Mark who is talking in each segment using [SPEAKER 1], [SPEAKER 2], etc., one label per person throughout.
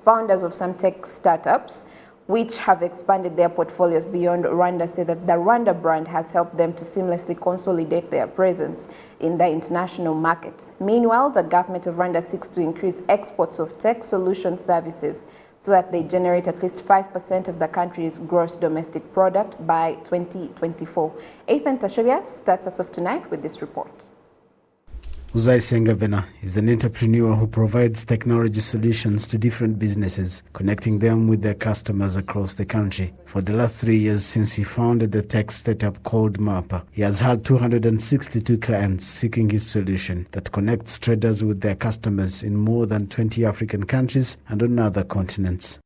[SPEAKER 1] Founders of some tech startups which have expanded their portfolios beyond Rwanda say that the Rwanda brand has helped them to seamlessly consolidate their presence in the international market. Meanwhile, the government of Rwanda seeks to increase exports of tech solution services so that they generate at least 5% of the country's gross domestic product by 2024. Ethan Tashovia starts us off tonight with this report.
[SPEAKER 2] Uzai Sengavena is an entrepreneur who provides technology solutions to different businesses, connecting them with their customers across the country. For the last 3 years since he founded the tech startup called MAPA, he has had 262 clients seeking his solution that connects traders with their customers in more than 20 African countries and on other continents.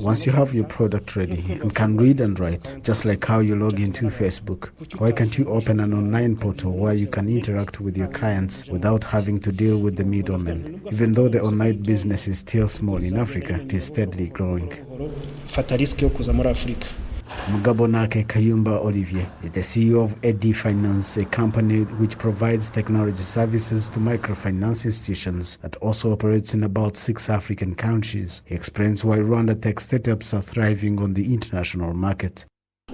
[SPEAKER 2] Once you have your product ready and can read and write, just like how you log into Facebook, why can't you open an online portal where you can interact with your clients without having to deal with the middlemen? Even though the online business is still small in Africa, it is steadily growing. Mugabonake Kayumba Olivier is the CEO of Edi Finance, a company which provides technology services to microfinance institutions that also operates in about 6 African countries. He explains why Rwanda tech startups are thriving on the international market.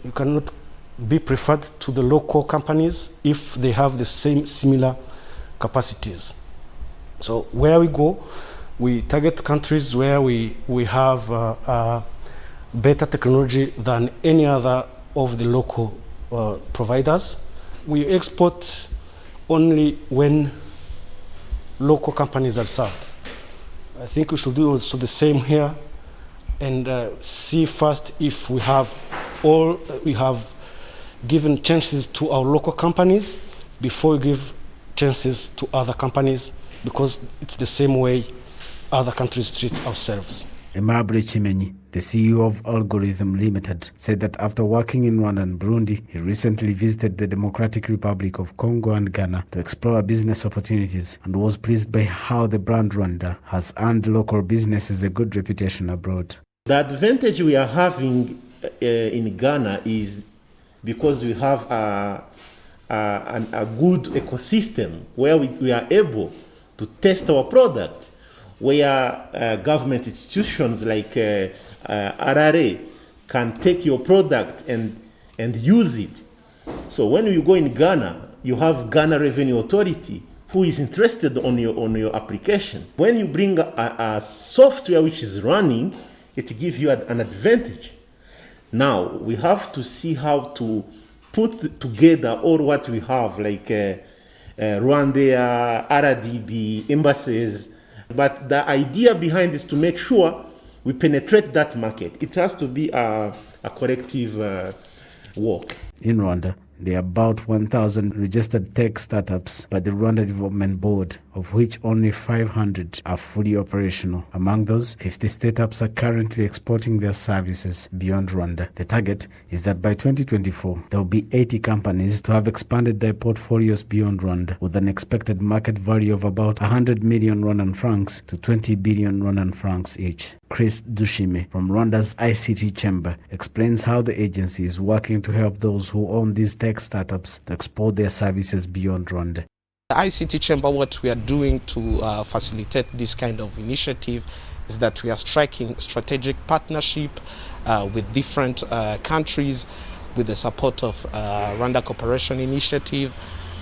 [SPEAKER 3] You cannot be preferred to the local companies if they have the similar capacities. So where we go, we target countries where we have better technology than any other of the local providers. We export only when local companies are served. I think we should do also the same here and see first if we have given chances to our local companies before we give chances to other companies, because it's the same way other countries treat ourselves.
[SPEAKER 2] Emabri Chimenyi, the CEO of Algorithm Limited, said that after working in Rwanda and Burundi, he recently visited the Democratic Republic of Congo and Ghana to explore business opportunities and was pleased by how the brand Rwanda has earned local businesses a good reputation abroad.
[SPEAKER 4] The advantage we are having in Ghana is because we have a good ecosystem where we are able to test our product, where government institutions like RRA can take your product and use it. So when you go in Ghana, you have Ghana Revenue Authority who is interested on your application. When you bring a software which is running, it gives you an advantage. Now we have to see how to put together all what we have, like Rwanda, RDB, embassies. But the idea behind is to make sure we penetrate that market. It has to be a collective work.
[SPEAKER 2] In Rwanda, there are about 1,000 registered tech startups by the Rwanda Development Board, of which only 500 are fully operational. Among those, 50 startups are currently exporting their services beyond Rwanda. The target is that by 2024, there will be 80 companies to have expanded their portfolios beyond Rwanda, with an expected market value of about 100 million Rwandan francs to 20 billion Rwandan francs each. Chris Dushime from Rwanda's ICT Chamber explains how the agency is working to help those who own these tech startups to export their services beyond Rwanda.
[SPEAKER 5] The ICT Chamber, what we are doing to facilitate this kind of initiative is that we are striking strategic partnership with different countries with the support of Rwanda Cooperation Initiative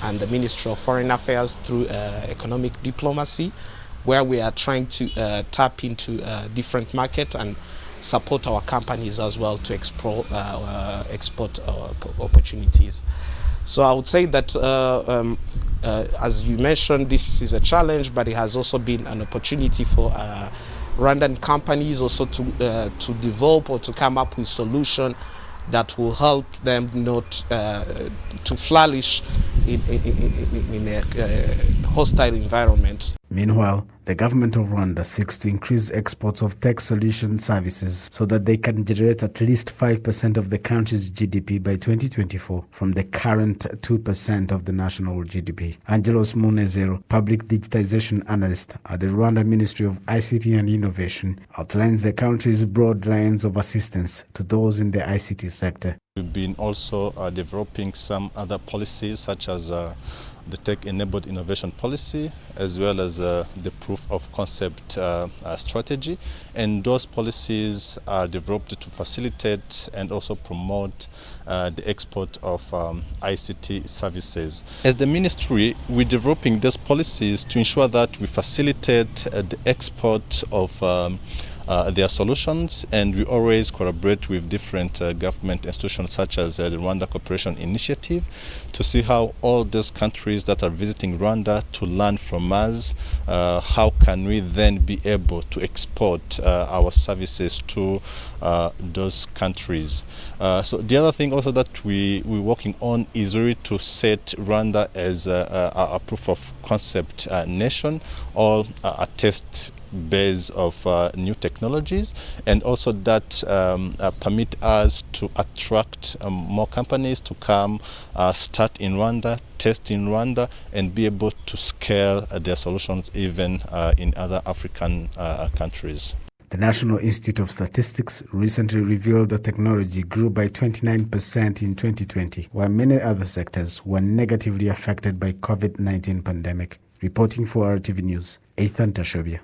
[SPEAKER 5] and the Ministry of Foreign Affairs through economic diplomacy, where we are trying to tap into different markets and support our companies as well to explore export opportunities. So I would say that, as you mentioned, this is a challenge, but it has also been an opportunity for Rwandan companies also to develop or to come up with solutions that will help them not to flourish in a hostile environment.
[SPEAKER 2] Meanwhile, the government of Rwanda seeks to increase exports of tech solution services so that they can generate at least 5% of the country's GDP by 2024 from the current 2% of the national GDP. Angelos Munezero, public digitization analyst at the Rwanda Ministry of ICT and Innovation, outlines the country's broad lines of assistance to those in the ICT sector.
[SPEAKER 6] We've been also developing some other policies such as the tech-enabled innovation policy, as well as the proof of concept strategy. And those policies are developed to facilitate and also promote the export of ICT services. As the ministry, we're developing these policies to ensure that we facilitate the export of their solutions, and we always collaborate with different government institutions such as the Rwanda Cooperation Initiative to see how all those countries that are visiting Rwanda to learn from us, how can we then be able to export our services to those countries. So the other thing also that we're working on is really to set Rwanda as a proof of concept nation, or a test base of new technologies, and also that permit us to attract more companies to come start in Rwanda, test in Rwanda, and be able to scale their solutions even in other African countries.
[SPEAKER 2] The National Institute of Statistics recently revealed that technology grew by 29% in 2020, while many other sectors were negatively affected by COVID-19 pandemic. Reporting for RTV News, Ethan Tashobia.